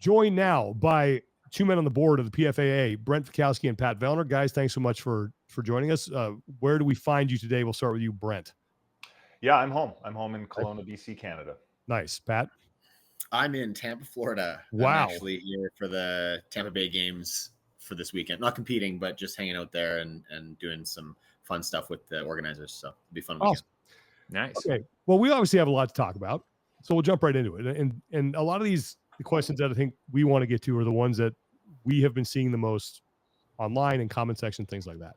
Joined now by two men on the board of the PFAA, Brent Fikowski and Pat Vellner. Guys, thanks so much for joining us. Where do we find you today? We'll start with you, Brent. Yeah, I'm home. I'm home in Kelowna, BC, Canada. Nice. Pat? I'm in Tampa, Florida. Wow. I'm actually here for the Tampa Bay Games for this weekend. Not competing, but just hanging out there and doing some fun stuff with the organizers. So it'll be fun weekend. Awesome. Nice. Okay. Well, we obviously have a lot to talk about, so we'll jump right into it. And a lot of the questions that I think we want to get to are the ones that we have been seeing the most online and comment section, things like that.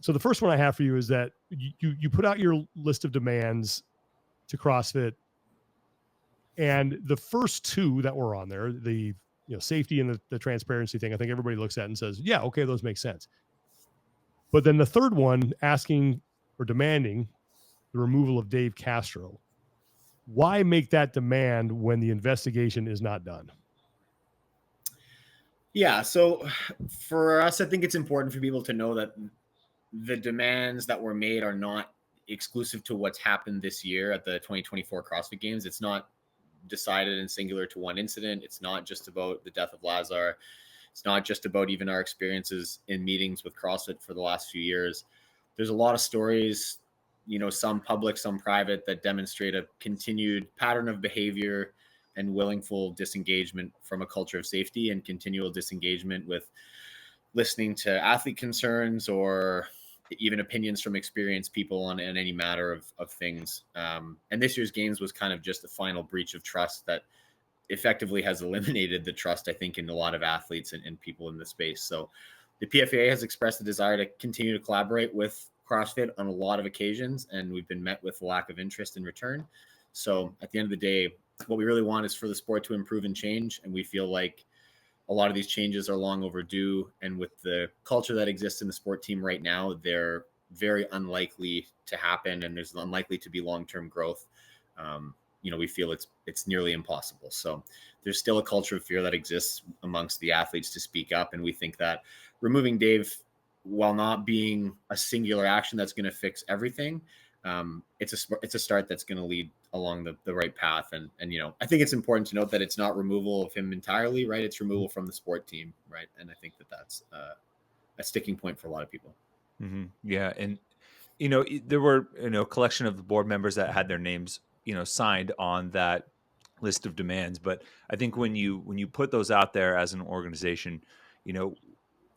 So the first one I have for you is that you put out your list of demands to CrossFit, and the first two that were on there, the safety and the transparency thing, I think everybody looks at and says, yeah, okay, those make sense. But then the third one, asking or demanding the removal of Dave Castro, why make that demand when the investigation is not done? Yeah, so for us, I think it's important for people to know that the demands that were made are not exclusive to what's happened this year at the 2024 CrossFit Games. It's not decided and singular to one incident. It's not just about the death of Lazar. It's not just about even our experiences in meetings with CrossFit for the last few years. There's a lot of stories, some public, some private, that demonstrate a continued pattern of behavior and willful disengagement from a culture of safety and continual disengagement with listening to athlete concerns or even opinions from experienced people on any matter of things. And this year's games was kind of just the final breach of trust that effectively has eliminated the trust, I think, in a lot of athletes and people in the space. So the PFAA has expressed the desire to continue to collaborate with CrossFit on a lot of occasions, and we've been met with a lack of interest in return. So at the end of the day, what we really want is for the sport to improve and change. And we feel like a lot of these changes are long overdue. And with the culture that exists in the sport team right now, they're very unlikely to happen. And there's unlikely to be long-term growth. We feel it's nearly impossible. So there's still a culture of fear that exists amongst the athletes to speak up. And we think that removing Dave, while not being a singular action that's going to fix everything, it's a start that's going to lead along the right path. And I think it's important to note that it's not removal of him entirely, right? It's removal from the sport team, right? And I think that's a sticking point for a lot of people. Mm-hmm. Yeah. And, there were, a collection of the board members that had their names, signed on that list of demands. But I think when you put those out there as an organization,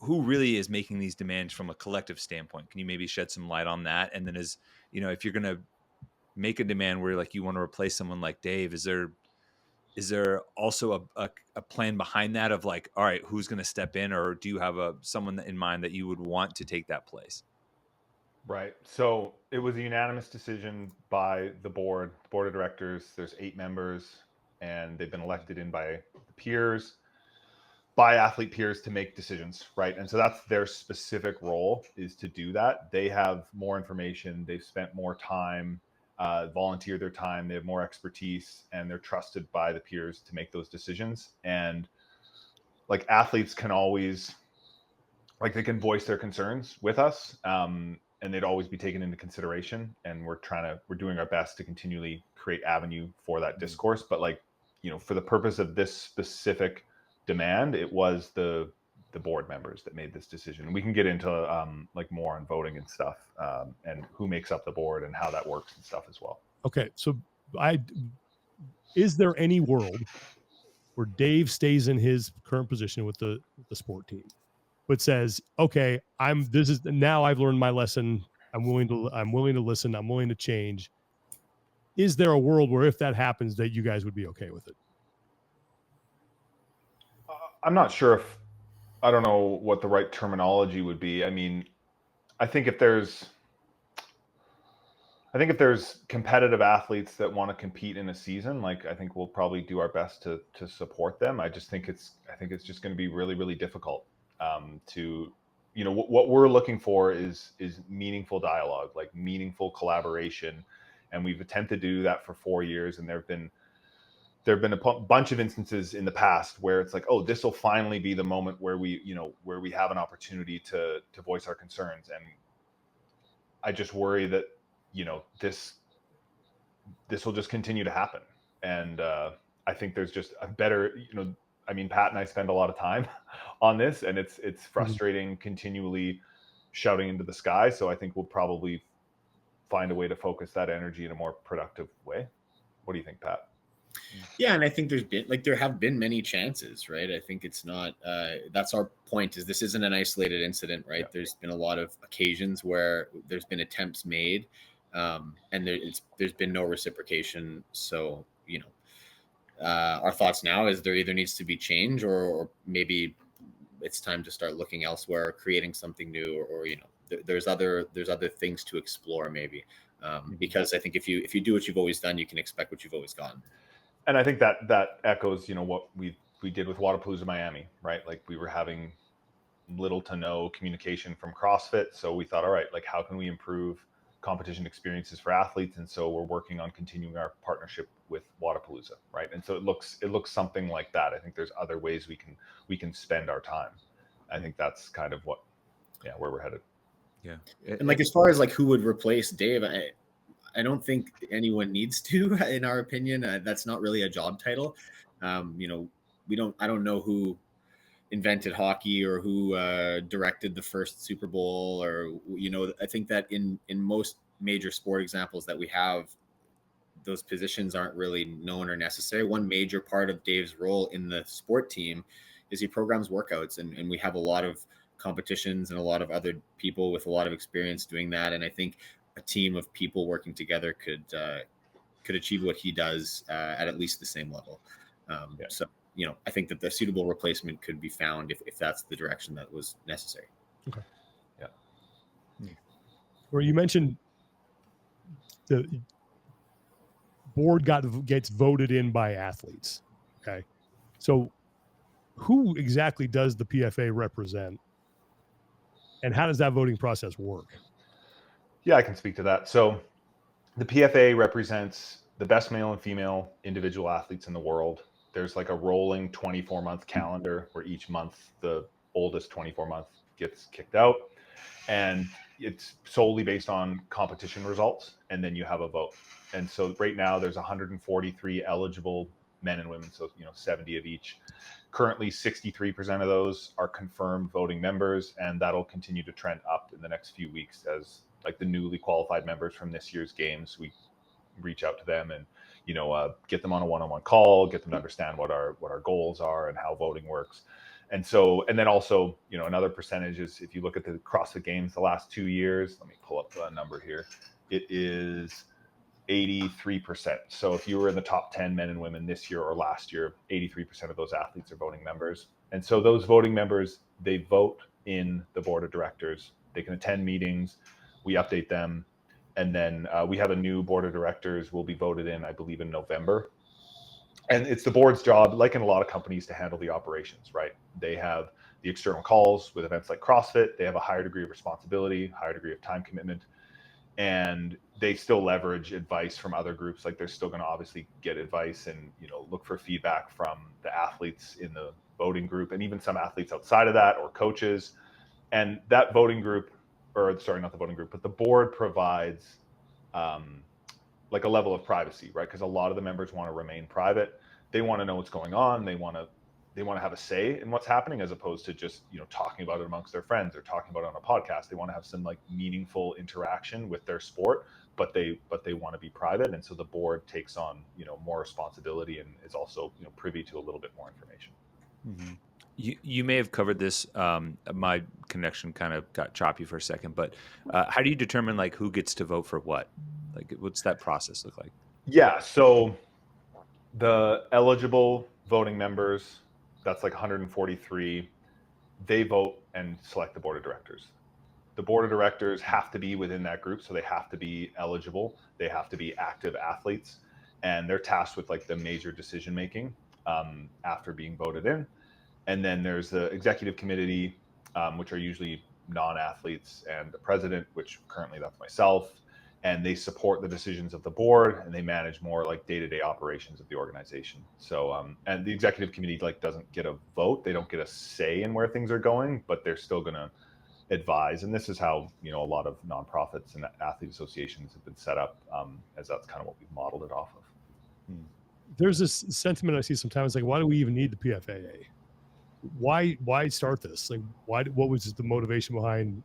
who really is making these demands from a collective standpoint? Can you maybe shed some light on that? And then if you're going to make a demand where you want to replace someone like Dave, is there also a plan behind that of all right, who's going to step in, or do you have someone in mind that you would want to take that place? Right. So it was a unanimous decision by the board of directors. There's 8 members, and they've been elected in by the peers, by athlete peers, to make decisions, right? And so that's their specific role, is to do that. They have more information. They've spent more time, volunteered their time. They have more expertise, and they're trusted by the peers to make those decisions. And athletes can always, they can voice their concerns with us, and they'd always be taken into consideration. And we're doing our best to continually create avenue for that discourse. But for the purpose of this specific demand, it was the board members that made this decision. And we can get into more on voting and stuff, and who makes up the board and how that works and stuff as well. Okay. So is there any world where Dave stays in his current position with the sport team, but says, okay, now I've learned my lesson. I'm willing to listen. I'm willing to change. Is there a world where if that happens that you guys would be okay with it? I'm not sure I don't know what the right terminology would be. I mean, I think if there's competitive athletes that want to compete in a season, I think we'll probably do our best to support them. I think it's just going to be really, really difficult to, what we're looking for is meaningful dialogue, meaningful collaboration. And we've attempted to do that for 4 years. And there have been a bunch of instances in the past where it's this will finally be the moment where we have an opportunity to voice our concerns. And I just worry that, this will just continue to happen. And I think there's just a better, I mean, Pat and I spend a lot of time on this, and it's frustrating continually shouting into the sky. So I think we'll probably find a way to focus that energy in a more productive way. What do you think, Pat? Yeah, and I think there have been many chances, right? I think it's not that's our point, is this isn't an isolated incident, right? Yeah. There's been a lot of occasions where there's been attempts made, and there's been no reciprocation. So, our thoughts now is there either needs to be change, or maybe it's time to start looking elsewhere, creating something new, or there's other things to explore maybe, because I think if you do what you've always done, you can expect what you've always gotten. And I think that echoes, what we did with Wodapalooza Miami, right? Like, we were having little to no communication from CrossFit. So we thought, all right, like, how can we improve competition experiences for athletes? And so we're working on continuing our partnership with Wodapalooza, right? And so it looks something like that. I think there's other ways we can spend our time. I think that's kind of where we're headed. Yeah. And like, as far as like who would replace Dave, I don't think anyone needs to, in our opinion. That's not really a job title. I don't know who invented hockey or who directed the first Super Bowl, or I think that in most major sport examples that we have, those positions aren't really known or necessary. One major part of Dave's role in the sport team is he programs workouts, and we have a lot of competitions and a lot of other people with a lot of experience doing that. And I think a team of people working together could achieve what he does at least the same level. So, I think that the suitable replacement could be found if that's the direction that was necessary. Okay. Yeah. Where you mentioned the board gets voted in by athletes. Okay. So who exactly does the PFA represent, and how does that voting process work? Yeah, I can speak to that. So the PFA represents the best male and female individual athletes in the world. There's like a rolling 24-month calendar where each month the oldest 24-month gets kicked out, and it's solely based on competition results, and then you have a vote. And so right now there's 143 eligible men and women, so 70 of each. Currently 63% of those are confirmed voting members, and that'll continue to trend up in the next few weeks as like the newly qualified members from this year's games, we reach out to them and get them on a one-on-one call, get them to understand what our goals are and how voting works. And then also, another percentage is, if you look at the CrossFit Games the last 2 years, let me pull up the number here. It is 83%. So if you were in the top 10 men and women this year or last year, 83% of those athletes are voting members. And so those voting members, they vote in the board of directors. They can attend meetings. We update them. And then we have a new board of directors will be voted in, I believe, in November. And it's the board's job, like in a lot of companies, to handle the operations, right? They have the external calls with events like CrossFit. They have a higher degree of responsibility, higher degree of time commitment, and they still leverage advice from other groups. Like, they're still going to obviously get advice and, look for feedback from the athletes in the voting group, and even some athletes outside of that, or coaches. And that voting group, or sorry, not the voting group, but the board provides like a level of privacy, right? Because a lot of the members want to remain private. They want to know what's going on. They want to have a say in what's happening, as opposed to just talking about it amongst their friends or talking about it on a podcast. They want to have some like meaningful interaction with their sport, but they want to be private. And so the board takes on more responsibility and is also privy to a little bit more information. Mm-hmm. You may have covered this. My connection kind of got choppy for a second, but how do you determine like who gets to vote for what? Like, what's that process look like? Yeah, so the eligible voting members, that's like 143, they vote and select the board of directors. The board of directors have to be within that group, so they have to be eligible. They have to be active athletes, and they're tasked with like the major decision making after being voted in. And then there's the executive committee, which are usually non-athletes, and the president, which currently that's myself. And they support the decisions of the board, and they manage more like day-to-day operations of the organization. So, and the executive committee like doesn't get a vote. They don't get a say in where things are going, but they're still going to advise. And this is how, a lot of nonprofits and athlete associations have been set up, as that's kind of what we've modeled it off of. there's this sentiment I see sometimes, like, why do we even need the PFAA? Why start this? Like, what was the motivation behind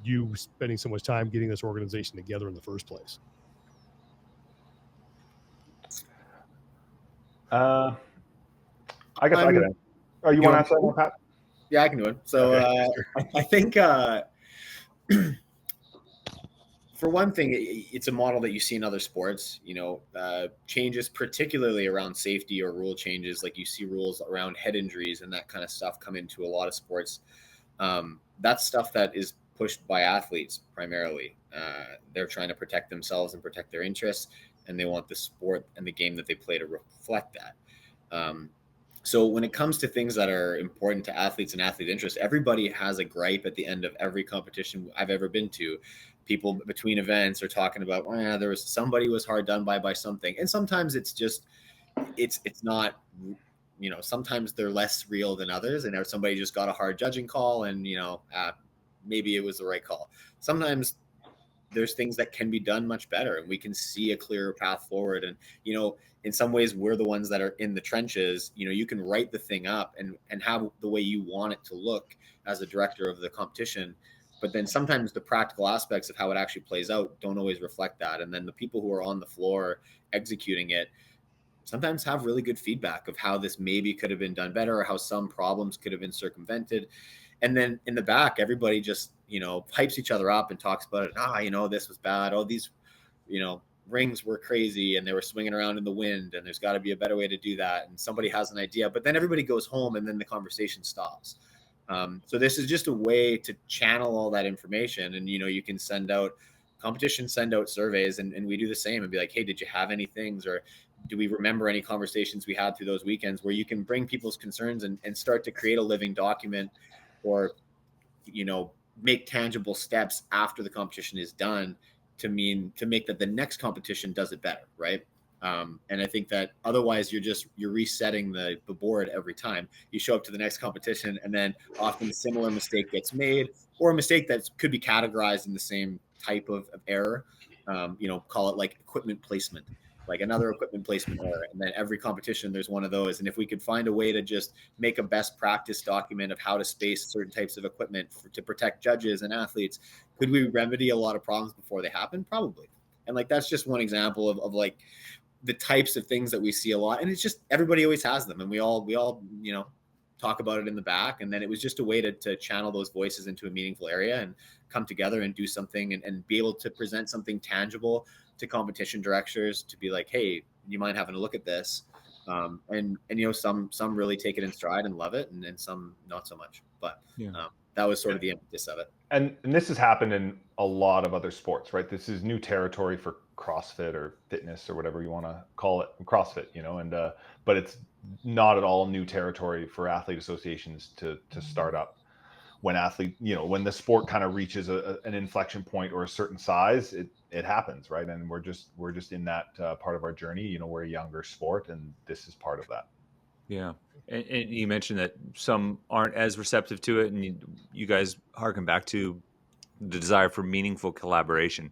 you spending so much time getting this organization together in the first place? I guess I I mean, could. Oh, you you want to know, answer that one, Pat? yeah, I can do it. So Okay, sure. I think for one thing, it's a model that you see in other sports. Changes, particularly around safety or rule changes, like you see rules around head injuries and that kind of stuff come into a lot of sports. That's stuff that is pushed by athletes primarily. They're trying to protect themselves and protect their interests, and they want the sport and the game that they play to reflect that. So when it comes to things that are important to athletes and athlete interest, everybody has a gripe at the end of every competition I've ever been to. People between events are talking about, there was somebody was hard done by something, and sometimes it's just it's not. Sometimes they're less real than others, and somebody just got a hard judging call, and maybe it was the right call. Sometimes there's things that can be done much better, and we can see a clearer path forward. And in some ways, we're the ones that are in the trenches. You can write the thing up and have the way you want it to look as a director of the competition, but then sometimes the practical aspects of how it actually plays out don't always reflect that. And then the people who are on the floor executing it sometimes have really good feedback of how this maybe could have been done better, or how some problems could have been circumvented. And then in the back, everybody just, hypes each other up and talks about it. This was bad. Oh, these, rings were crazy and they were swinging around in the wind, and there's got to be a better way to do that. And somebody has an idea, but then everybody goes home and then the conversation stops. So this is just a way to channel all that information. And, you can send out surveys, and we do the same and be like, hey, did you have any things, or do we remember any conversations we had through those weekends, where you can bring people's concerns and start to create a living document, or, make tangible steps after the competition is done to make that the next competition does it better. Right. And I think that otherwise you're resetting the board every time you show up to the next competition, and then often a similar mistake gets made, or a mistake that could be categorized in the same type of error. Call it like equipment placement, like another equipment placement error. And then every competition there's one of those. And if we could find a way to just make a best practice document of how to space certain types of equipment to protect judges and athletes, could we remedy a lot of problems before they happen? Probably. And like, that's just one example of like the types of things that we see a lot. And it's just, everybody always has them, and we all talk about it in the back. And then it was just a way to channel those voices into a meaningful area and come together and do something, and be able to present something tangible to competition directors to be like, hey, you mind having a look at this? And some really take it in stride and love it, and then some not so much. But that was sort of the impetus of it. And this has happened in a lot of other sports, right? This is new territory for CrossFit or fitness or whatever you want to call it, CrossFit, but it's not at all new territory for athlete associations to start up. When when the sport kind of reaches an inflection point or a certain size, it happens, right? And we're just in that part of our journey. We're a younger sport, and this is part of that. Yeah. And you mentioned that some aren't as receptive to it, and you guys harken back to the desire for meaningful collaboration.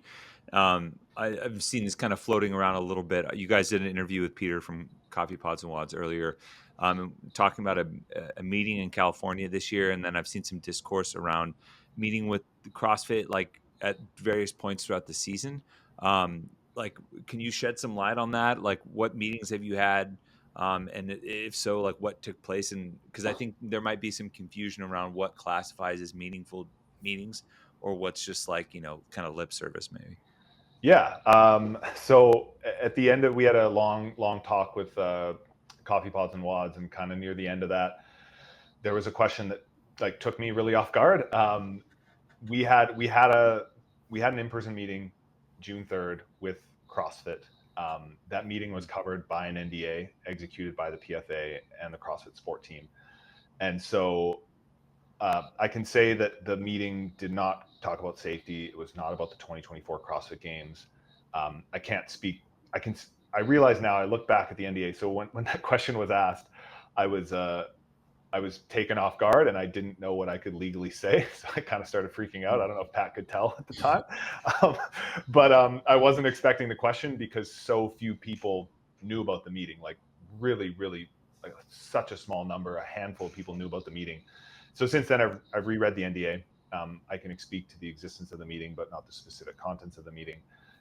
I've seen this kind of floating around a little bit. You guys did an interview with Peter from Coffee Pods and Wads earlier, talking about a meeting in California this year, and then I've seen some discourse around meeting with the CrossFit like at various points throughout the season. Like, can you shed some light on that? Like, what meetings have you had? And if so, like, what took place? And because I think there might be some confusion around what classifies as meaningful meetings, or what's just like, kind of lip service maybe. Yeah. So at the end we had a long talk with Coffee Pods and Wads, and kind of near the end of that, there was a question that like took me really off guard. We had an in-person meeting June 3rd with CrossFit. That meeting was covered by an NDA executed by the PFAA and the CrossFit sport team. And so I can say that the meeting did not talk about safety. It was not about the 2024 CrossFit Games. I can't speak. I realize now, I look back at the NDA. So when that question was asked, I was taken off guard, and I didn't know what I could legally say. So I kind of started freaking out. I don't know if Pat could tell at the time, but I wasn't expecting the question, because so few people knew about the meeting, like really, really like such a small number, a handful of people knew about the meeting. So since then I've reread the NDA. I can speak to the existence of the meeting, but not the specific contents of the meeting.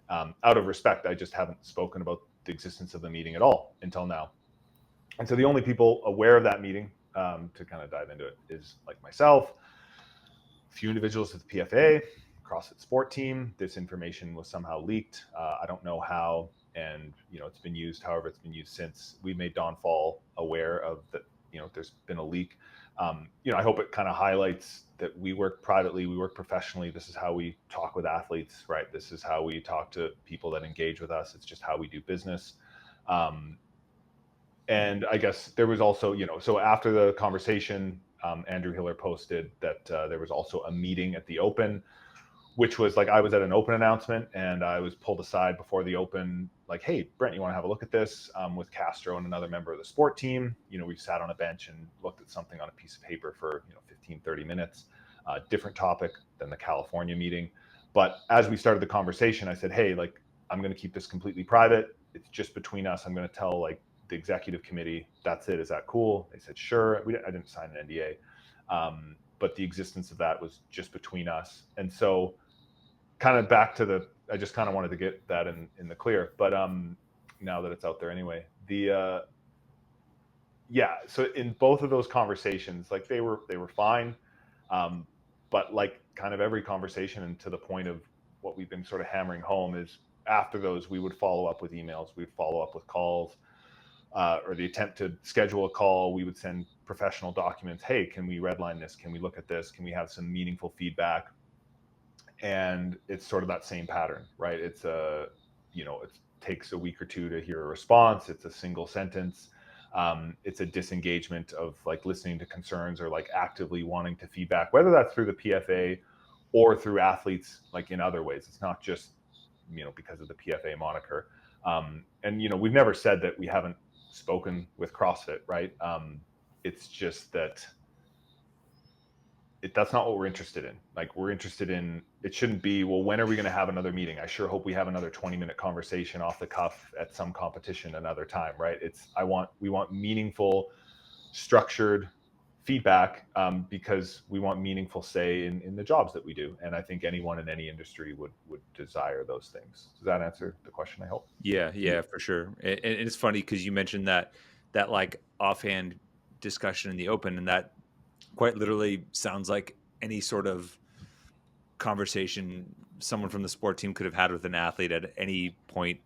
Out of respect, I just haven't spoken about the existence of the meeting at all until now. And so the only people aware of that meeting, to kind of dive into it, is like myself, a few individuals at the PFAA, CrossFit Sport Team. This information was somehow leaked. I don't know how, and it's been used however it's been used since. We made Don Fall aware of that. There's been a leak. I hope it kind of highlights that we work privately, we work professionally. This is how we talk with athletes, right? This is how we talk to people that engage with us. It's just how we do business. And I guess there was also, so after the conversation, Andrew Hiller posted that there was also a meeting at the Open, which was like, I was at an Open announcement and I was pulled aside before the Open, like, hey, Brent, you want to have a look at this, with Castro and another member of the sport team. We sat on a bench and looked at something on a piece of paper for 15, 30 minutes, different topic than the California meeting. But as we started the conversation, I said, hey, like, I'm going to keep this completely private. It's just between us. I'm going to tell like the executive committee, that's it. Is that cool? They said, sure. I didn't sign an NDA. But the existence of that was just between us. And so kind of back to I just kind of wanted to get that in the clear, but now that it's out there anyway, so in both of those conversations, like they were fine. But like kind of every conversation, and to the point of what we've been sort of hammering home, is after those, we would follow up with emails, we'd follow up with calls, or the attempt to schedule a call. We would send professional documents. Hey, can we redline this? Can we look at this? Can we have some meaningful feedback? And it's sort of that same pattern, right? It's it takes a week or two to hear a response. It's a single sentence. It's a disengagement of like listening to concerns or like actively wanting to feedback, whether that's through the PFA or through athletes, like in other ways. It's not just, because of the PFA moniker. And, we've never said that we haven't spoken with CrossFit, right? It's just that that's not what we're interested in. Like, we're interested in, it shouldn't be, well, when are we going to have another meeting? I sure hope we have another 20-minute conversation off the cuff at some competition another time, right? We want meaningful, structured feedback, because we want meaningful say in the jobs that we do. And I think anyone in any industry would desire those things. Does that answer the question, I hope? Yeah, for sure. And it's funny because you mentioned that like offhand discussion in the Open, and that quite literally sounds like any sort of conversation someone from the sport team could have had with an athlete at any point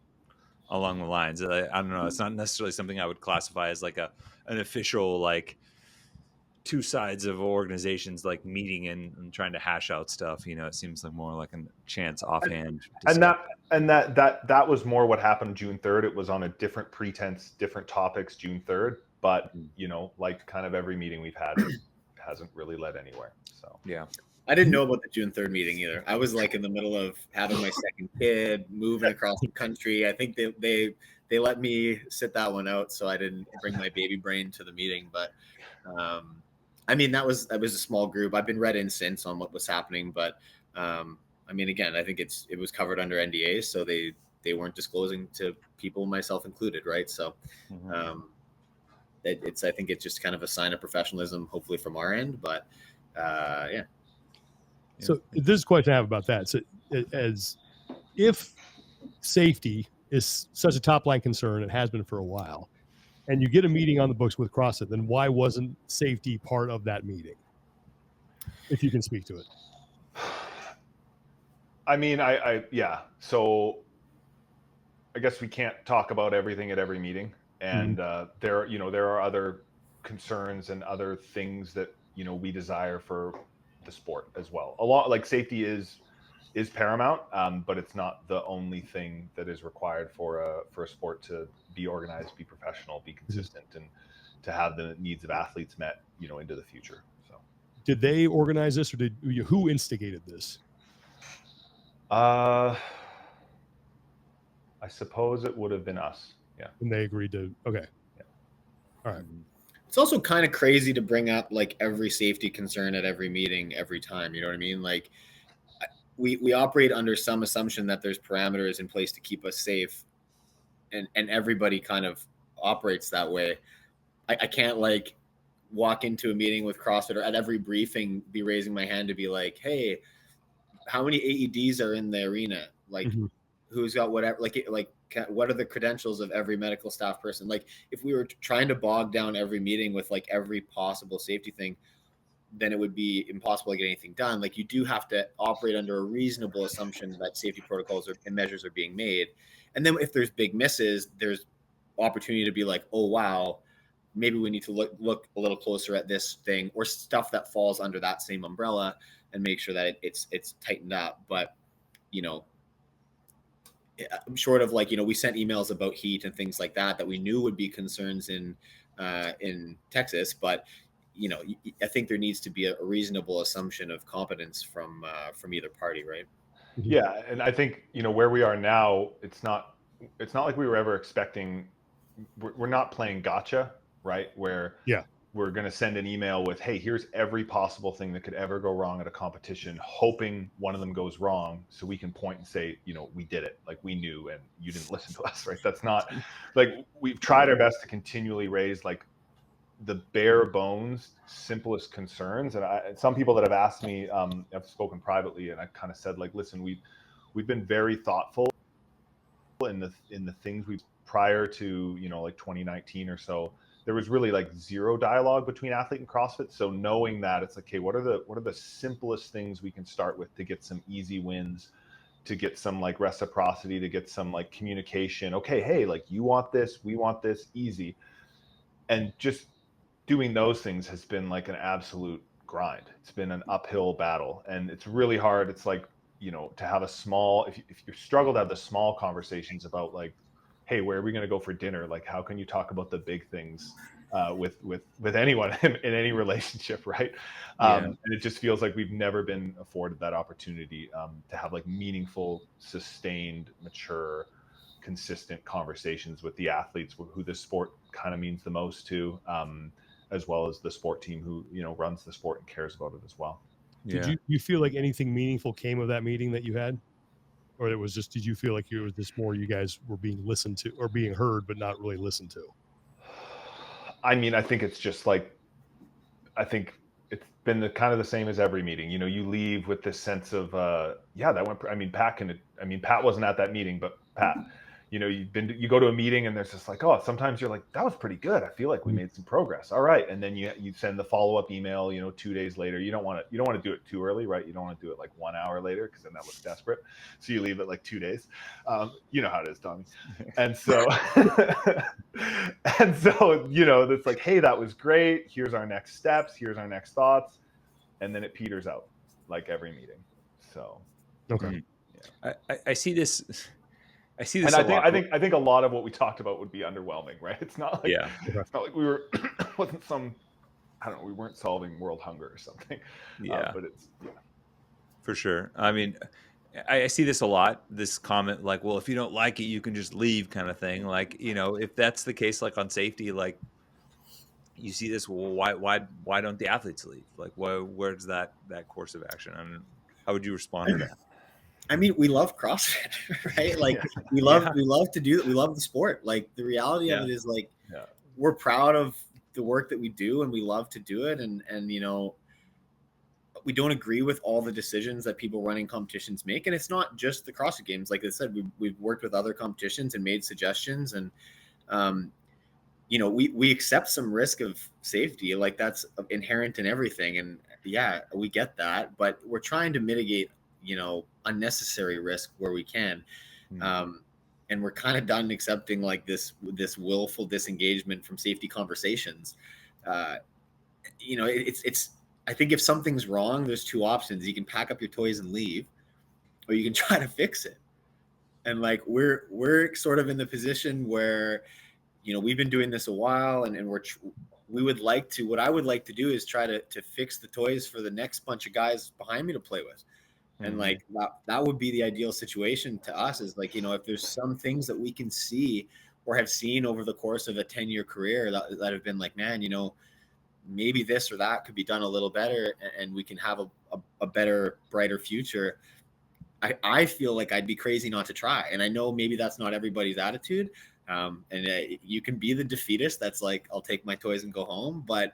along the lines. I don't know. It's not necessarily something I would classify as like an official, like, two sides of organizations like meeting and trying to hash out stuff. It seems like more like a chance offhand discussion. And that was more what happened June 3rd. It was on a different pretense, different topics June 3rd, but like kind of every meeting we've had hasn't really led anywhere. So yeah, I didn't know about the June 3rd meeting either. I was like in the middle of having my second kid, moving across the country. I think they let me sit that one out, so I didn't bring my baby brain to the meeting. But I mean, that was a small group. I've been read in since on what was happening, but I mean, again, I think it was covered under NDA, so they weren't disclosing to people, myself included, right? So I think it's just kind of a sign of professionalism, hopefully from our end, but yeah. So this is a question I have about that. So as if safety is such a top line concern, it has been for a while, and you get a meeting on the books with CrossFit, then why wasn't safety part of that meeting? If you can speak to it. I mean, yeah. So I guess we can't talk about everything at every meeting. And there are other concerns and other things that, we desire for the sport as well. A lot, like, safety is paramount, but it's not the only thing that is required for a sport to be organized, be professional, be consistent, and to have the needs of athletes met, into the future. So, did they organize this, or who instigated this? I suppose it would have been us. Yeah. And they agreed to, okay. Yeah. All right. It's also kind of crazy to bring up like every safety concern at every meeting every time. You know what I mean? Like, we operate under some assumption that there's parameters in place to keep us safe. and everybody kind of operates that way. I can't like walk into a meeting with CrossFit or at every briefing be raising my hand to be like, hey, how many AEDs are in the arena? Like, who's got whatever? What are the credentials of every medical staff person? Like, if we were trying to bog down every meeting with like every possible safety thing, then it would be impossible to get anything done. Like, you do have to operate under a reasonable assumption that safety protocols and measures are being made. And then if there's big misses, there's opportunity to be like, oh, wow, maybe we need to look a little closer at this thing or stuff that falls under that same umbrella and make sure that it's tightened up. But, you know, short of like, you know, we sent emails about heat and things like that we knew would be concerns in Texas, but you know, I think there needs to be a reasonable assumption of competence from either party, right? Yeah, and I think, you know, where we are now, it's not like we were ever expecting. We're not playing gotcha, right? Where we're going to send an email with, hey, here's every possible thing that could ever go wrong at a competition, hoping one of them goes wrong, so we can point and say, you know, we did it, like we knew, and you didn't listen to us, right? That's not like, we've tried our best to continually raise like the bare bones, simplest concerns. And some people that have asked me, I've spoken privately, and I kind of said like, listen, we've been very thoughtful in the things we prior to, you know, like 2019 or so. There was really like zero dialogue between athlete and CrossFit. So knowing that, it's like, okay, what are the simplest things we can start with to get some easy wins, to get some like reciprocity, to get some like communication. Okay, hey, like you want this, we want this, easy. And just doing those things has been like an absolute grind. It's been an uphill battle, and it's really hard. It's like, you know, to have a small, if you struggle to have the small conversations about like, hey, where are we going to go for dinner? Like, how can you talk about the big things with anyone in any relationship, right? And it just feels like we've never been afforded that opportunity to have like meaningful, sustained, mature, consistent conversations with the athletes who this sport kind of means the most to, as well as the sport team who, you know, runs the sport and cares about it as well. Did you feel like anything meaningful came of that meeting that you had? Or it was just, did you feel like it was just more you guys were being listened to or being heard, but not really listened to? I mean, I think it's just like, I think it's been kind of the same as every meeting. You know, you leave with this sense of, yeah, that went, I mean, Pat wasn't at that meeting, but Pat, you know, you go to a meeting and there's just like, oh, sometimes you're like, that was pretty good. I feel like we made some progress. All right. And then you send the follow-up email, you know, 2 days later. You don't want to do it too early, right? You don't want to do it like 1 hour later, because then that looks desperate. So you leave it like 2 days. You know how it is, Tommy. And so, you know, it's like, hey, that was great. Here's our next steps. Here's our next thoughts. And then it peters out like every meeting. So, okay. Yeah. I see this. And I think a lot of what we talked about would be underwhelming, right? It's not like, it's not like we were, wasn't some, I don't know, we weren't solving world hunger or something. But it's, for sure. I mean, I see this a lot, this comment like, well, if you don't like it, you can just leave kind of thing. Like, you know, if that's the case, like on safety, like you see this, well, why don't the athletes leave? Like, where's that course of action? And how would you respond to that? I mean, we love CrossFit, right? Like we love to do it. We love the sport. Like the reality of it is like, we're proud of the work that we do and we love to do it. And, you know, we don't agree with all the decisions that people running competitions make. And it's not just the CrossFit Games. Like I said, we've worked with other competitions and made suggestions, and, you know, we accept some risk of safety. Like that's inherent in everything. And yeah, we get that, but we're trying to mitigate, you know, unnecessary risk where we can. And we're kind of done accepting like this willful disengagement from safety conversations. You know, it's, I think if something's wrong, there's two options. You can pack up your toys and leave, or you can try to fix it. And like, we're sort of in the position where, you know, we've been doing this a while, and what I would like to do is try to fix the toys for the next bunch of guys behind me to play with. And like that would be the ideal situation to us, is like, you know, if there's some things that we can see or have seen over the course of a 10-year career that have been like, man, you know, maybe this or that could be done a little better and we can have a better, brighter future. I feel like I'd be crazy not to try. And I know maybe that's not everybody's attitude. You can be the defeatist that's like, I'll take my toys and go home. But,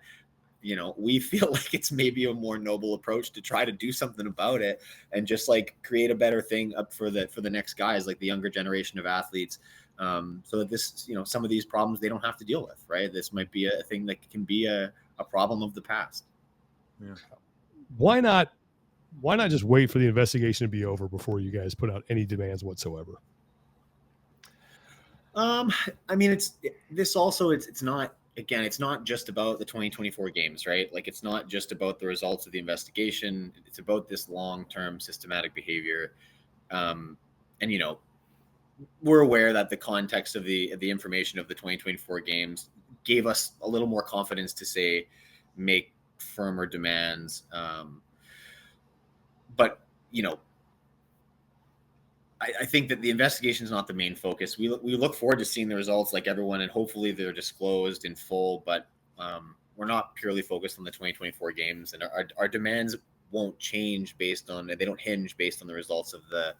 we feel like it's maybe a more noble approach to try to do something about it and just like create a better thing up for the next guys, like the younger generation of athletes. So that this, some of these problems they don't have to deal with, right? This might be a thing that can be a problem of the past. Yeah. Why not just wait for the investigation to be over before you guys put out any demands whatsoever? I mean, it's not, again, it's not just about the 2024 games, right? Like, it's not just about the results of the investigation. It's about this long-term systematic behavior. And, we're aware that the context of the information of the 2024 games gave us a little more confidence to say, make firmer demands. But, I think that the investigation is not the main focus. We look forward to seeing the results like everyone, and hopefully they're disclosed in full, but we're not purely focused on the 2024 games, and our demands won't change they don't hinge based on the results of the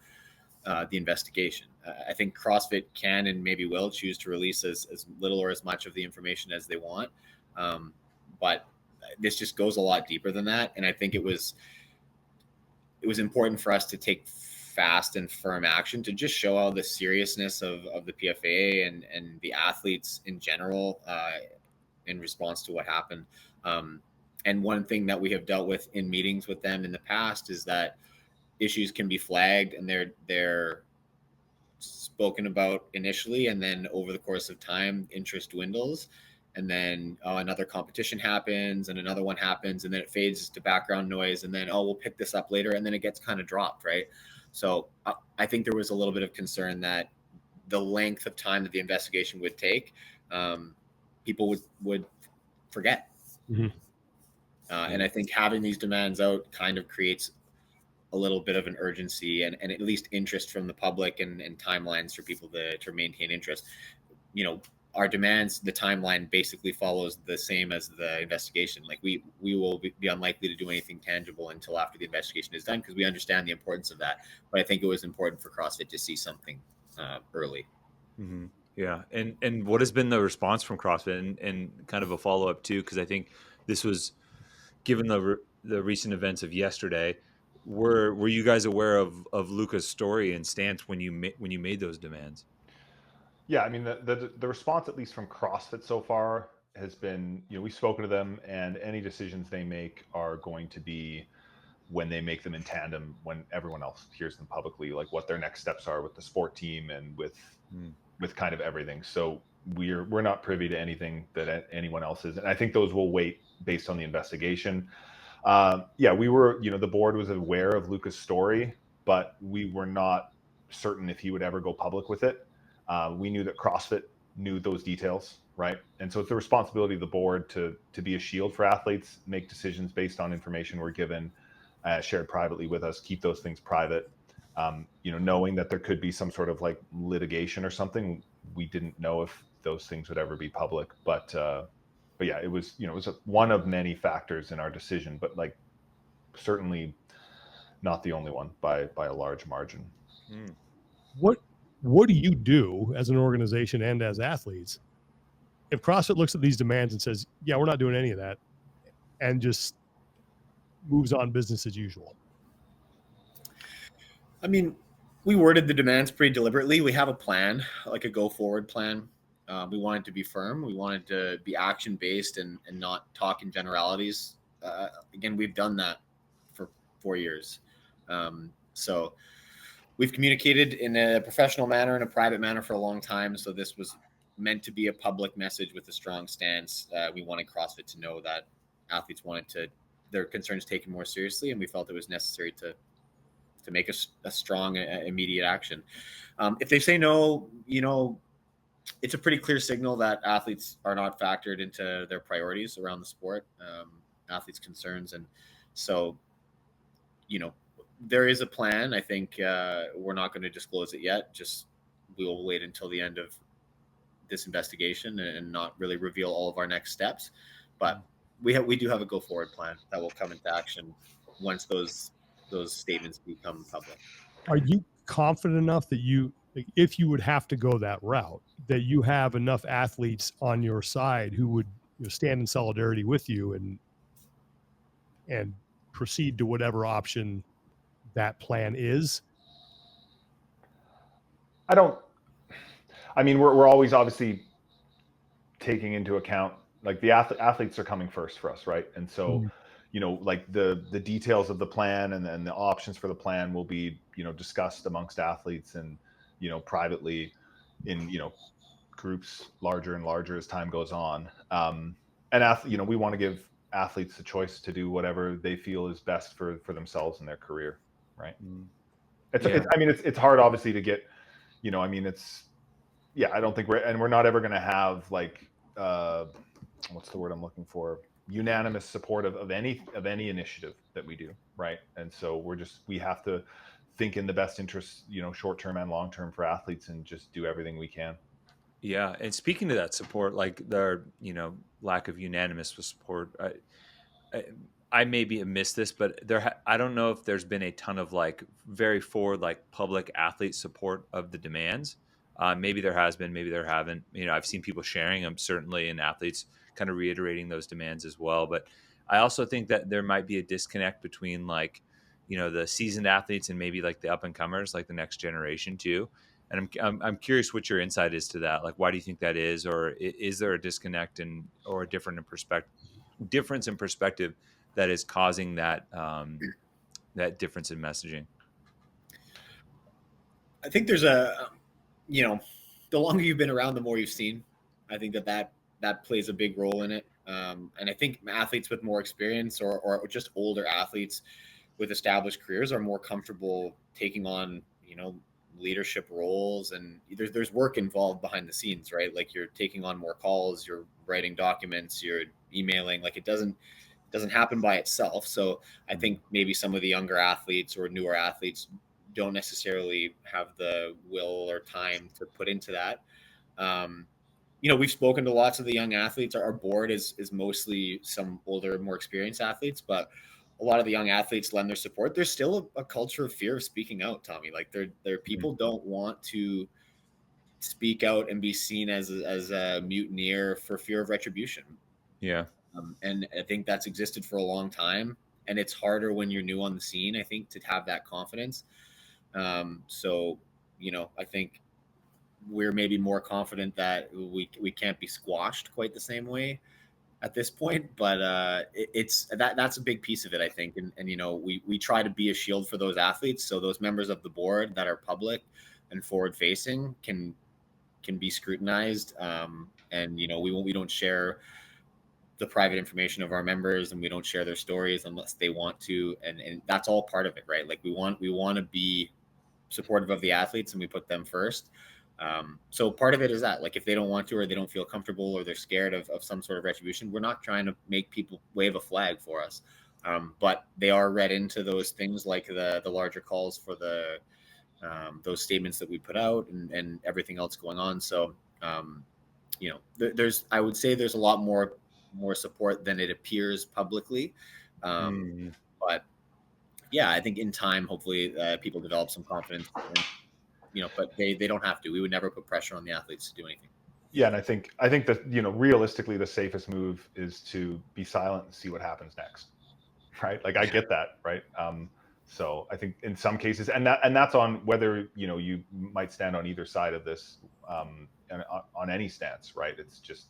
investigation. I think CrossFit can and maybe will choose to release as little or as much of the information as they want. But this just goes a lot deeper than that. And I think it was important for us to take fast and firm action to just show all the seriousness of the PFAA and the athletes in general in response to what happened. And one thing that we have dealt with in meetings with them in the past is that issues can be flagged and they're spoken about initially, and then over the course of time, interest dwindles, and then another competition happens and another one happens, and then it fades to background noise, and then we'll pick this up later, and then it gets kind of dropped, right? So I think there was a little bit of concern that the length of time that the investigation would take, people would forget. Mm-hmm. And I think having these demands out kind of creates a little bit of an urgency and at least interest from the public and timelines for people to maintain interest. Our demands, the timeline basically follows the same as the investigation. Like we will be unlikely to do anything tangible until after the investigation is done, because we understand the importance of that. But I think it was important for CrossFit to see something early. Mm-hmm. Yeah. And what has been the response from CrossFit and kind of a follow-up too? Because I think this was, given the recent events of yesterday, were you guys aware of Luca's story and stance when you made those demands? Yeah, I mean, the response, at least from CrossFit so far, has been, we've spoken to them, and any decisions they make are going to be when they make them in tandem, when everyone else hears them publicly, like what their next steps are with the sport team and with kind of everything. So we're not privy to anything that anyone else is, and I think those will wait based on the investigation. We were, the board was aware of Luca's story, but we were not certain if he would ever go public with it. We knew that CrossFit knew those details, right? And so it's the responsibility of the board to be a shield for athletes, make decisions based on information we're given, shared privately with us, keep those things private. Knowing that there could be some sort of like litigation or something, we didn't know if those things would ever be public. But yeah, it was, it was one of many factors in our decision, but like certainly not the only one by a large margin. What do you do as an organization and as athletes if CrossFit looks at these demands and says, yeah, we're not doing any of that, and just moves on business as usual? I mean, we worded the demands pretty deliberately. We have a plan, like a go forward plan. We wanted to be firm. We wanted to be action based and not talk in generalities. Again, we've done that for 4 years. So we've communicated in a professional manner and a private manner for a long time. So this was meant to be a public message with a strong stance. We wanted CrossFit to know that athletes wanted their concerns taken more seriously, and we felt it was necessary to make a strong immediate action. If they say no, it's a pretty clear signal that athletes are not factored into their priorities around the sport, athletes' concerns. And so, there is a plan. I think we're not going to disclose it yet. Just we will wait until the end of this investigation and not really reveal all of our next steps. But we do have a go forward plan that will come into action once those statements become public. Are you confident enough that like, if you would have to go that route, that you have enough athletes on your side who would, you know, stand in solidarity with you and proceed to whatever option that plan is. I mean, we're always obviously taking into account, like, the athletes are coming first for us, right? And so, you know, like the details of the plan and then the options for the plan will be, you know, discussed amongst athletes and, you know, privately in, you know, groups larger and larger as time goes on. And you know, we want to give athletes the choice to do whatever they feel is best for themselves and their career, right? It's I mean, it's hard obviously to get, you know, I mean, I don't think we're not ever going to have, like, what's the word I'm looking for? Unanimous support of any initiative that we do, right? And so we have to think in the best interest, you know, short term and long term for athletes, and just do everything we can. Yeah, and speaking to that support, like their, you know, lack of unanimous support, I maybe have missed this, but I don't know if there's been a ton of like very forward, like public athlete support of the demands. Maybe there has been, maybe there haven't. You know, I've seen people sharing them certainly, and athletes kind of reiterating those demands as well. But I also think that there might be a disconnect between, like, you know, the seasoned athletes and maybe like the up and comers, like the next generation too. And I'm curious what your insight is to that. Like, why do you think that is, or is there a disconnect or a difference in perspective that is causing that that difference in messaging? I think there's you know, the longer you've been around, the more you've seen. I think that plays a big role in it. And I think athletes with more experience or just older athletes with established careers are more comfortable taking on, you know, leadership roles, and there's work involved behind the scenes, right? Like, you're taking on more calls, you're writing documents, you're emailing. Like, it doesn't happen by itself. So I think maybe some of the younger athletes or newer athletes don't necessarily have the will or time to put into that. You know, we've spoken to lots of the young athletes. Our board is mostly some older, more experienced athletes, but a lot of the young athletes lend their support. There's still a culture of fear of speaking out, Tommy. Like, there people don't want to speak out and be seen as a mutineer for fear of retribution. Yeah. And I think that's existed for a long time. And it's harder when you're new on the scene, I think, to have that confidence. So, you know, I think we're maybe more confident that we can't be squashed quite the same way at this point, but that's a big piece of it, I think. And you know, we try to be a shield for those athletes, so those members of the board that are public and forward facing can be scrutinized. And you know, we don't share the private information of our members, and we don't share their stories unless they want to, and that's all part of it, right? Like, we want to be supportive of the athletes, and we put them first. So part of it is that, like, if they don't want to, or they don't feel comfortable, or they're scared of some sort of retribution, we're not trying to make people wave a flag for us. But they are read into those things, like the larger calls for the those statements that we put out, and everything else going on. So you know, I would say there's a lot more support than it appears publicly. But yeah, I think in time, hopefully, people develop some confidence. And, you know, but they don't have to. We would never put pressure on the athletes to do anything. Yeah, and I think that, you know, realistically, the safest move is to be silent and see what happens next, right? Like, I get that, right? So I think in some cases, and that's on whether, you know, you might stand on either side of this, and on any stance, right? It's just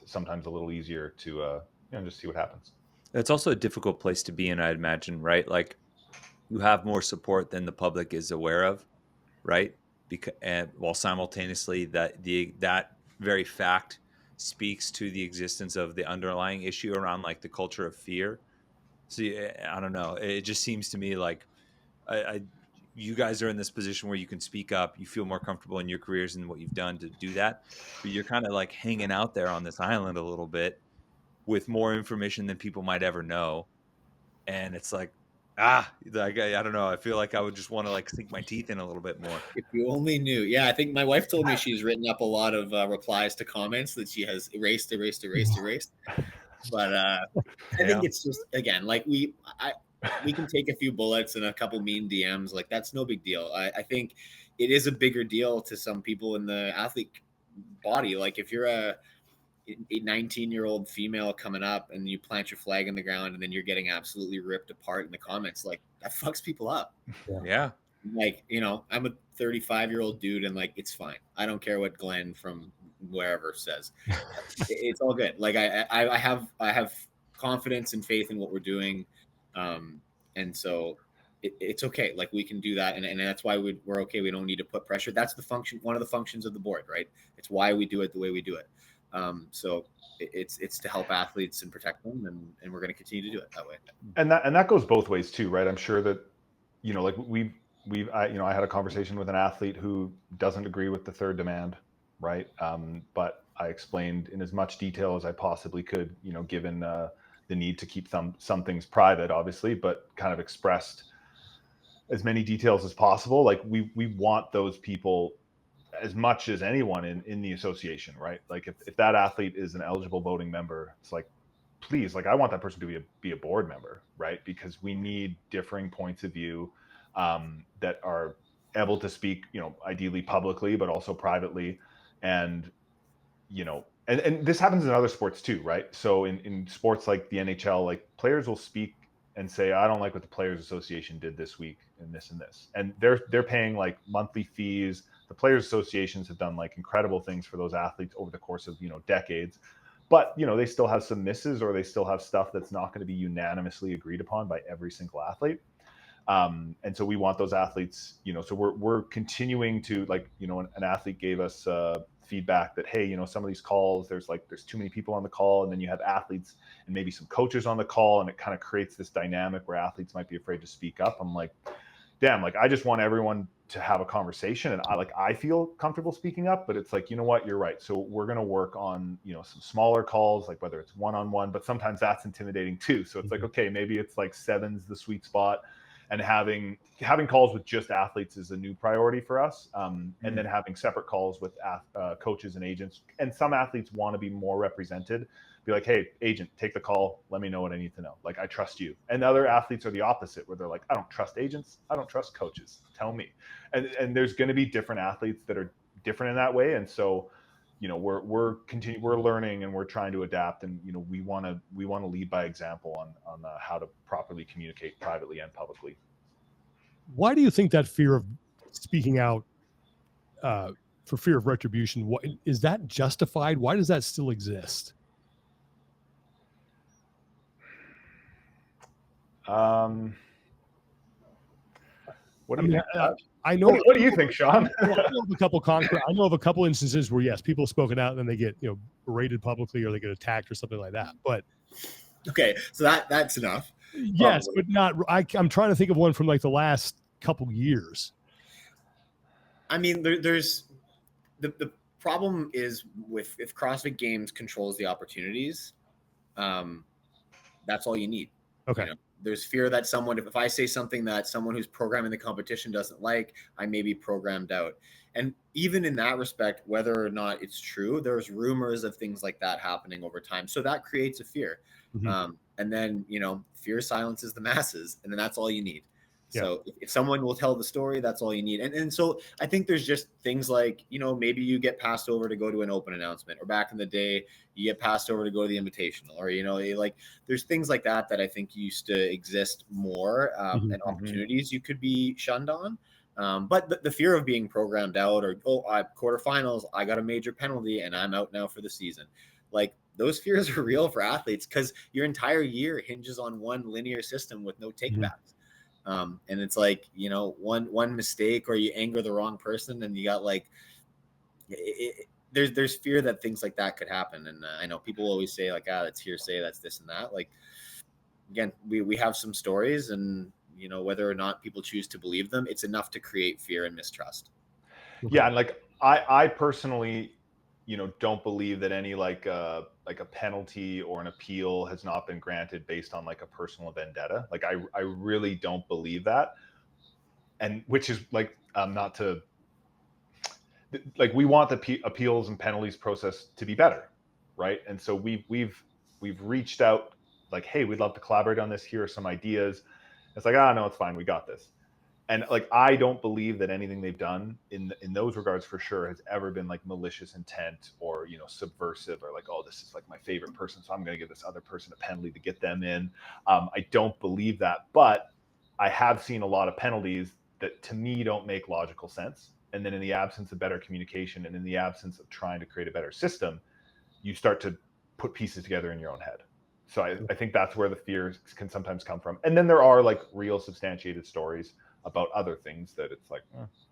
sometimes a little easier to, you know, just see what happens. It's also a difficult place to be in, I'd imagine, right? Like, you have more support than the public is aware of, right? Because, and while simultaneously that very fact speaks to the existence of the underlying issue around, like, the culture of fear. So I don't know. It just seems to me like you guys are in this position where you can speak up. You feel more comfortable in your careers and what you've done to do that, but you're kind of like hanging out there on this island a little bit with more information than people might ever know. And it's like, like, I don't know. I feel like I would just want to, like, sink my teeth in a little bit more. If you only knew. Yeah, I think my wife told me she's written up a lot of replies to comments that she has erased. But I think it's just, again, like, we can take a few bullets and a couple mean DMs. Like, that's no big deal. I think it is a bigger deal to some people in the athlete body. Like if you're a 19-year-old female coming up and you plant your flag in the ground and then you're getting absolutely ripped apart in the comments, like that fucks people up. Yeah. Like, you know, I'm a 35-year-old dude and like, it's fine. I don't care what Glenn from wherever says. It's all good. Like I have confidence and faith in what we're doing. And so it's okay. Like we can do that. And that's why we're okay. We don't need to put pressure. That's the function, one of the functions of the board, right? It's why we do it the way we do it. So it's to help athletes and protect them. And we're going to continue to do it that way. And that goes both ways too, right? I'm sure that, you know, like I had a conversation with an athlete who doesn't agree with the third demand, right? But I explained in as much detail as I possibly could, you know, given the need to keep some things private, obviously, but kind of expressed as many details as possible. Like we want those people as much as anyone in the association, right? Like if that athlete is an eligible voting member, it's like, please, like I want that person to be a board member, right? Because we need differing points of view that are able to speak, you know, ideally publicly, but also privately. And, you know, and this happens in other sports too, right? So in sports like the NHL, like players will speak and say, I don't like what the Players Association did this week and this and this. And they're paying like monthly fees. The Players Associations have done like incredible things for those athletes over the course of, you know, decades. But, you know, they still have some misses, or they still have stuff that's not going to be unanimously agreed upon by every single athlete. And so we want those athletes, you know, so we're continuing to, like, you know, an athlete gave us feedback that, hey, you know, some of these calls, there's too many people on the call, and then you have athletes and maybe some coaches on the call, and it kind of creates this dynamic where athletes might be afraid to speak up. I'm like, damn, like I just want everyone to have a conversation, and I feel comfortable speaking up, but it's like, you know what, you're right. So we're going to work on, you know, some smaller calls, like whether it's one-on-one, but sometimes that's intimidating too. So it's like, okay, maybe it's like 7's the sweet spot. And having calls with just athletes is a new priority for us. And then having separate calls with coaches and agents. And some athletes want to be more represented. Be like, hey, agent, take the call. Let me know what I need to know. Like, I trust you. And other athletes are the opposite, where they're like, I don't trust agents. I don't trust coaches. Tell me. And there's going to be different athletes that are different in that way. And so, you know, we're learning, and we're trying to adapt, and, you know, we want to lead by example on how to properly communicate privately and publicly. Why do you think that fear of speaking out for fear of retribution, is that justified? Why does that still exist? What do you think? I know. What do you think, Sean? I know of a couple instances where, yes, people have spoken out and then they get, you know, berated publicly, or they get attacked or something like that. But okay, so that's enough. Yes, but not. I'm trying to think of one from like the last couple years. I mean, there's the problem is with, if CrossFit Games controls the opportunities, that's all you need. Okay. You know, there's fear that someone, if I say something that someone who's programming the competition doesn't like, I may be programmed out. And even in that respect, whether or not it's true, there's rumors of things like that happening over time. So that creates a fear. Mm-hmm. And then, you know, fear silences the masses, and then that's all you need. Yeah. So if someone will tell the story, that's all you need. And so I think there's just things like, you know, maybe you get passed over to go to an open announcement, or back in the day, you get passed over to go to the invitational, or, you know, like there's things like that I think used to exist more, and opportunities you could be shunned on. But the fear of being programmed out, or, quarterfinals, I got a major penalty and I'm out now for the season. Like, those fears are real for athletes, because your entire year hinges on one linear system with no takebacks. And it's like, you know, one mistake, or you anger the wrong person, and you got like, there's fear that things like that could happen. And I know people always say like, that's hearsay, that's this and that. Like, again, we have some stories, and, you know, whether or not people choose to believe them, it's enough to create fear and mistrust. Yeah. And like, I personally, you know, don't believe that any like a penalty or an appeal has not been granted based on like a personal vendetta. Like, I really don't believe that. And which is like, not to, like, we want the appeals and penalties process to be better, right? And so we've reached out, like, hey, we'd love to collaborate on this. Here are some ideas. It's like, no, it's fine, we got this. And like, I don't believe that anything they've done in those regards for sure has ever been like malicious intent or, you know, subversive or like, oh, this is like my favorite person, so I'm going to give this other person a penalty to get them in. I don't believe that, but I have seen a lot of penalties that to me don't make logical sense. And then in the absence of better communication and in the absence of trying to create a better system, you start to put pieces together in your own head. So I think that's where the fears can sometimes come from. And then there are like real substantiated stories about other things that it's like,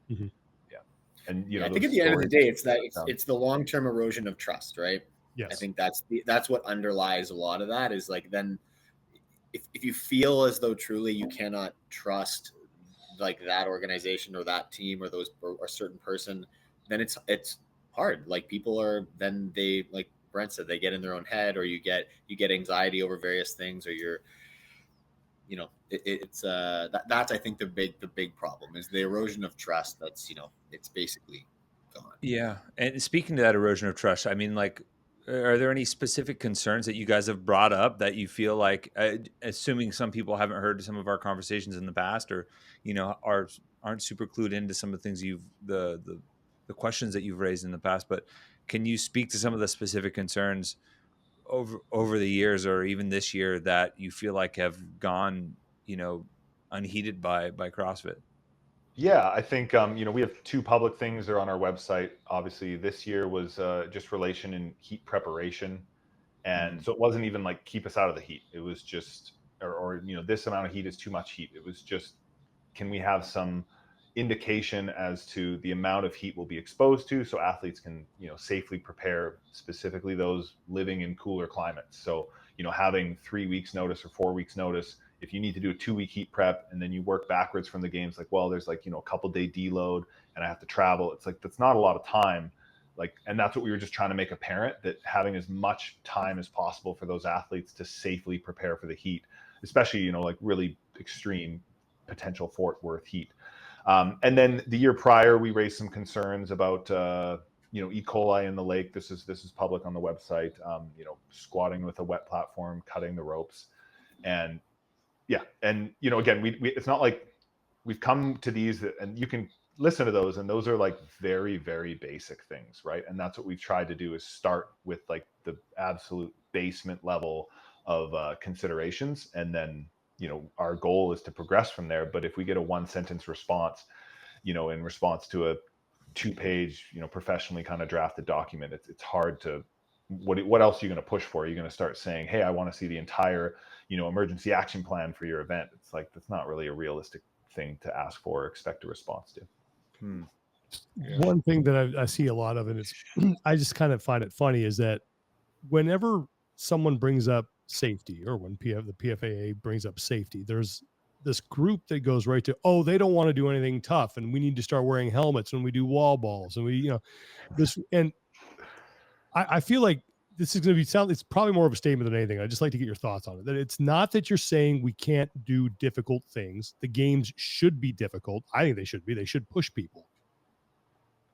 Mhm. yeah. And, you know, I think at the end of the day, it's the long-term erosion of trust, right? Yes. I think that's what underlies a lot of that is like, then if you feel as though truly you cannot trust like that organization or that team or those or a certain person, then it's hard. Like people are, then they, like Brent said, they get in their own head, or you get anxiety over various things, or you're, you know, that's I think the big problem is the erosion of trust. That's, you know, it's basically gone. Yeah. And speaking to that erosion of trust, I mean, like, are there any specific concerns that you guys have brought up that you feel like, assuming some people haven't heard some of our conversations in the past, or, you know, aren't super clued into some of the things the questions that you've raised in the past, but can you speak to some of the specific concerns over the years or even this year that you feel like have gone, you know, unheeded by CrossFit? Yeah, I think, you know, we have two public things that are on our website. Obviously, this year was just relation and heat preparation. And so it wasn't even like keep us out of the heat. It was just, or, you know, this amount of heat is too much heat. It was just, can we have some indication as to the amount of heat we'll be exposed to so athletes can, you know, safely prepare, specifically those living in cooler climates. So, you know, having 3 weeks notice or 4 weeks notice, if you need to do a 2-week heat prep and then you work backwards from the games, like, well, there's like, you know, a couple day deload and I have to travel. It's like, that's not a lot of time. Like, and that's what we were just trying to make apparent, that having as much time as possible for those athletes to safely prepare for the heat, especially, you know, like really extreme potential Fort Worth heat. And then the year prior, we raised some concerns about, you know, E. coli in the lake. This is public on the website. You know, squatting with a wet platform, cutting the ropes, and yeah, and you know, again, we it's not like we've come to these and you can listen to those, and those are like very, very basic things, right? And that's what we've tried to do, is start with like the absolute basement level of considerations, and then, you know, our goal is to progress from there. But if we get a 1-sentence response, you know, in response to a 2-page, you know, professionally kind of drafted document, it's hard to, what else are you going to push for? Are you going to start saying, hey, I want to see the entire, you know, emergency action plan for your event? It's like, that's not really a realistic thing to ask for or expect a response to. Yeah. One thing that I see a lot of, and it's, I just kind of find it funny, is that whenever someone brings up safety, or when the PFAA brings up safety, there's this group that goes right to, oh, they don't want to do anything tough, and we need to start wearing helmets when we do wall balls, and we, you know, this, and I feel like this is going to be it's probably more of a statement than anything. I'd just like to get your thoughts on it. That it's not that you're saying we can't do difficult things. The games should be difficult. I think they should be. They should push people.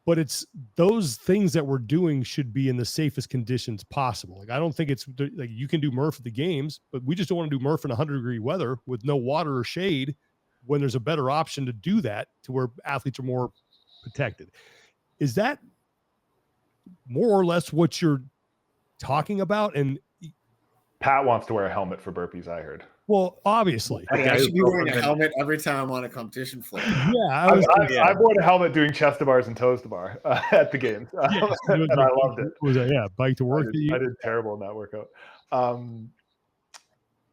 But it's those things that we're doing should be in the safest conditions possible. Like, I don't think it's like you can do Murph at the games, but we just don't want to do Murph in 100-degree weather with no water or shade, when there's a better option to do that, to where athletes are more protected. Is that more or less what you're talking about? And Pat wants to wear a helmet for burpees, I heard. well, obviously, I should be wearing a helmet every time I'm on a competition floor. yeah, I wore a helmet doing chest to bars and toes to bar at the games, and I loved it. Was that, yeah, bike to work? I did terrible in that workout.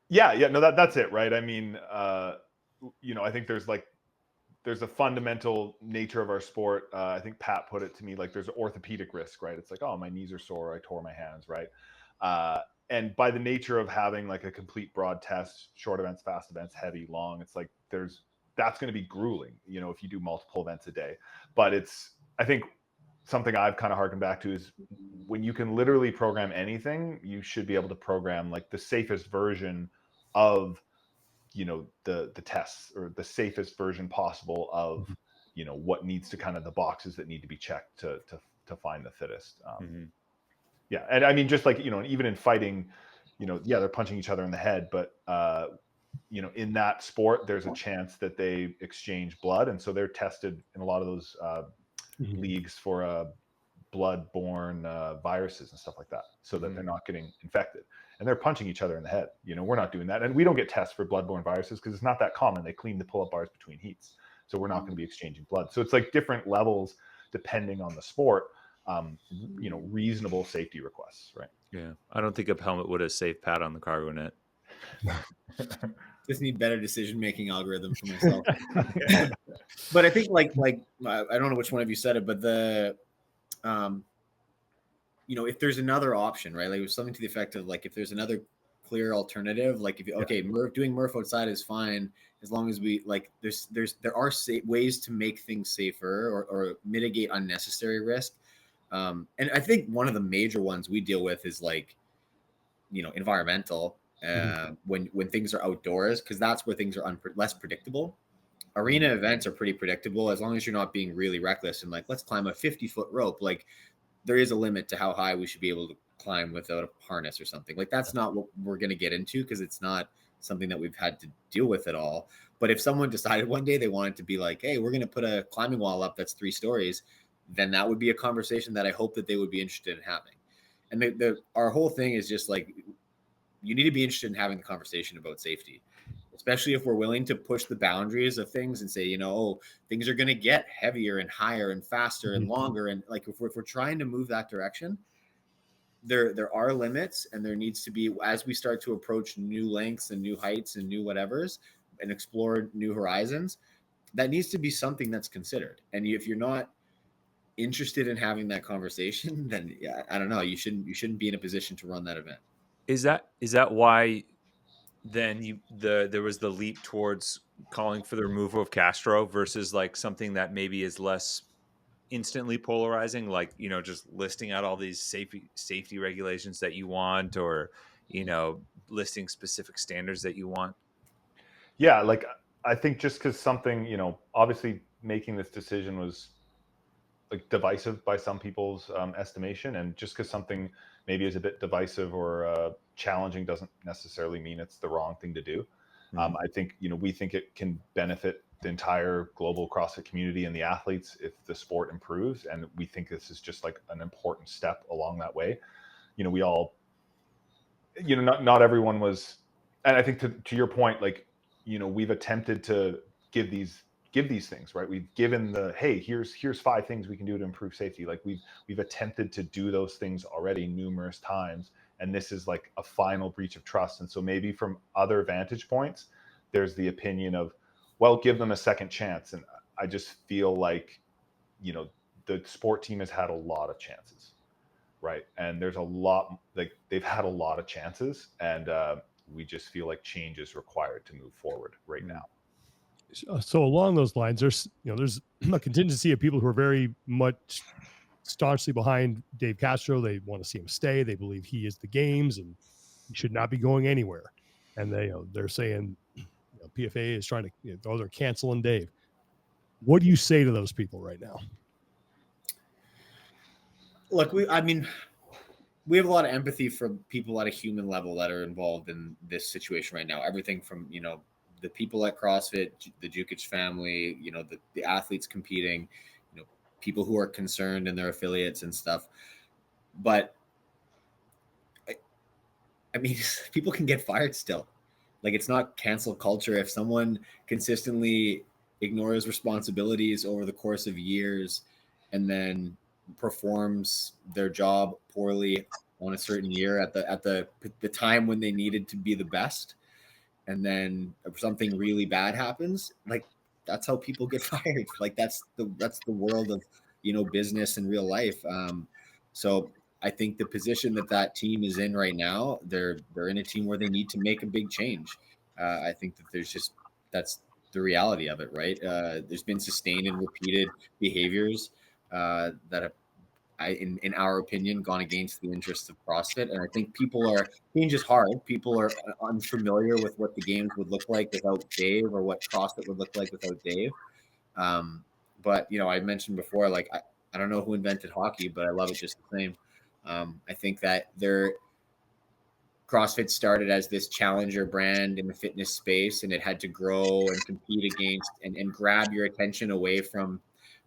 Yeah, no, that's it, right? I mean, you know, I think there's a fundamental nature of our sport. I think Pat put it to me, like, there's an orthopedic risk, right? It's like, oh, my knees are sore, I tore my hands, right? And by the nature of having like a complete broad test, short events, fast events, heavy, long, it's like that's going to be grueling, you know, if you do multiple events a day. But it's, I think something I've kind of harkened back to is, when you can literally program anything, you should be able to program like the safest version of, you know, the tests, or the safest version possible of, you know, what needs to kind of the boxes that need to be checked to find the fittest. Yeah. And I mean, just like, you know, even in fighting, you know, yeah, they're punching each other in the head, but in that sport, there's a chance that they exchange blood. And so they're tested in a lot of those leagues for blood-borne viruses and stuff like that, so that they're not getting infected. And they're punching each other in the head. We're not doing that. And we don't get tests for blood-borne viruses because it's not that common. They clean the pull-up bars between heats. So we're not going to be exchanging blood. So it's like different levels depending on the sport, reasonable safety requests, right? Yeah. I don't think a helmet would have safe pad on the cargo net. Just need better decision-making algorithm for myself. But I think like I don't know which one of you said it, but the if there's another option, right? Like it was something to the effect of like if there's another clear alternative, like if you doing Murph outside is fine as long as we like there are ways to make things safer or mitigate unnecessary risk. And I think one of the major ones we deal with is like environmental when things are outdoors, because that's where things are less predictable. Arena events are pretty predictable as long as you're not being really reckless and like let's climb a 50-foot rope. Like there is a limit to how high we should be able to climb without a harness or something. Like that's not what we're going to get into because it's not something that we've had to deal with at all. But if someone decided one day they wanted to be like, hey, we're going to put a climbing wall up that's 3 stories, then that would be a conversation that I hope that they would be interested in having. And our whole thing is just like, you need to be interested in having the conversation about safety, especially if we're willing to push the boundaries of things and say, things are going to get heavier and higher and faster and longer. And like, if we're trying to move that direction, there are limits, and there needs to be, as we start to approach new lengths and new heights and new whatevers and explore new horizons, that needs to be something that's considered. And if you're not interested in having that conversation, then I don't know, you shouldn't be in a position to run that event. Is that why then there was the leap towards calling for the removal of Castro versus like something that maybe is less instantly polarizing, like just listing out all these safety regulations that you want, or listing specific standards that you want? Yeah, like I think just because something, obviously making this decision was like divisive by some people's estimation, and just because something maybe is a bit divisive or challenging doesn't necessarily mean it's the wrong thing to do. I think we think it can benefit the entire global CrossFit community and the athletes if the sport improves, and we think this is just like an important step along that way. We all, not everyone was, and I think to your point, like we've attempted to give these things, right? We've given hey, here's 5 things we can do to improve safety. Like we've attempted to do those things already numerous times, and this is like a final breach of trust. And so maybe from other vantage points, there's the opinion of, well, give them a second chance. And I just feel like the sport team has had a lot of chances, right? And there's a lot, like they've had a lot of chances, and we just feel like change is required to move forward right now. So along those lines, there's a contingency of people who are very much staunchly behind Dave Castro. They want to see him stay. They believe he is the games and he should not be going anywhere. And they're saying PFAA is trying to they're canceling Dave. What do you say to those people right now? Look, we have a lot of empathy for people at a human level that are involved in this situation right now. Everything from the people at CrossFit, the Djukic family, the athletes competing, people who are concerned and their affiliates and stuff. But I mean, people can get fired still. Like, it's not cancel culture. If someone consistently ignores responsibilities over the course of years and then performs their job poorly on a certain year at the time when they needed to be the best, and then something really bad happens, like that's how people get fired. Like that's the world of business and real life. So I think the position that team is in right now, they're in a team where they need to make a big change. I think that that's the reality of it, right? There's been sustained and repeated behaviors that have, in our opinion, gone against the interests of CrossFit. And I think change is hard. People are unfamiliar with what the games would look like without Dave, or what CrossFit would look like without Dave. But I mentioned before, like I don't know who invented hockey, but I love it just the same. I think that CrossFit started as this challenger brand in the fitness space, and it had to grow and compete against and grab your attention away from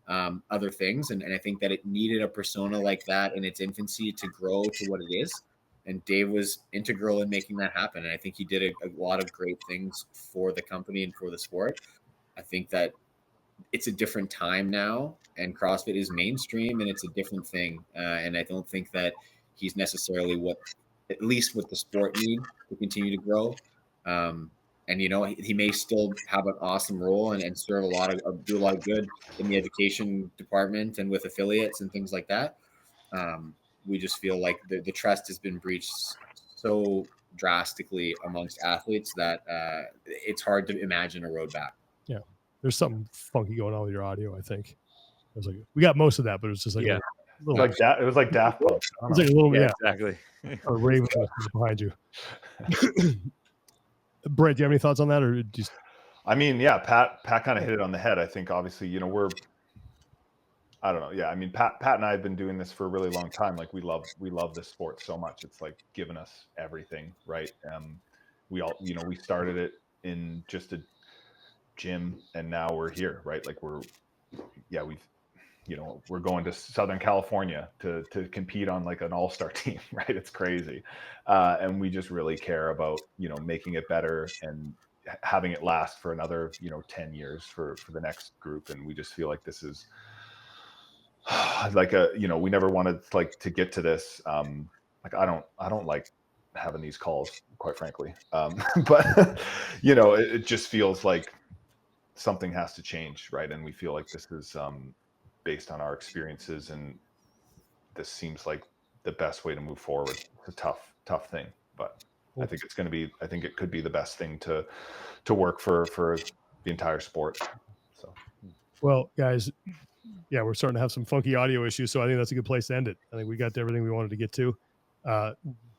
other things. And I think that it needed a persona like that in its infancy to grow to what it is. And Dave was integral in making that happen. And I think he did a lot of great things for the company and for the sport. I think that it's a different time now, and CrossFit is mainstream, and it's a different thing. And I don't think that he's necessarily at least what the sport need to continue to grow. And, he may still have an awesome role and serve do a lot of good in the education department and with affiliates and things like that. We just feel like the trust has been breached so drastically amongst athletes that it's hard to imagine a road back. Yeah. There's something funky going on with your audio, I think. I was like, we got most of that, but it was just like Yeah. a little, It was like Daft Punk. it was like a little, yeah. Exactly. A raven behind you. Brent, do you have any thoughts on that, or just? I mean, yeah, Pat kind of hit it on the head. I think obviously, I don't know. Yeah, I mean, Pat and I have been doing this for a really long time. Like we love this sport so much. It's like given us everything, right? We all, we started it in just a gym, and now we're here, right? Like we're going to Southern California to compete on like an all-star team, right? It's crazy. And we just really care about, making it better and having it last for another, 10 years for the next group. And we just feel like this is like we never wanted like to get to this. Like, I don't like having these calls, quite frankly. But it just feels like something has to change, right? And we feel like this is, based on our experiences, and this seems like the best way to move forward. It's a tough thing, but I think it could be the best thing to work for the entire sport. So, well, guys, yeah, we're starting to have some funky audio issues, so I think that's a good place to end it. I think we got to everything we wanted to get to.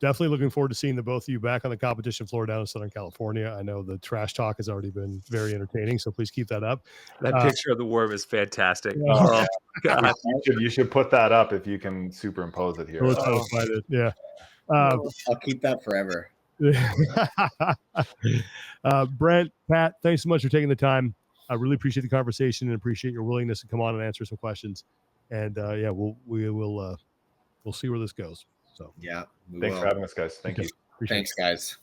Definitely looking forward to seeing the both of you back on the competition floor down in Southern California. I know the trash talk has already been very entertaining, so please keep that up. That picture of the worm is fantastic. Oh, God. you should put that up if you can superimpose it here. We'll try to find it. Yeah. I'll keep that forever. Brent, Pat, thanks so much for taking the time. I really appreciate the conversation and appreciate your willingness to come on and answer some questions. And we'll see where this goes. So yeah, thanks for having us, guys. Thank you. Thanks, guys.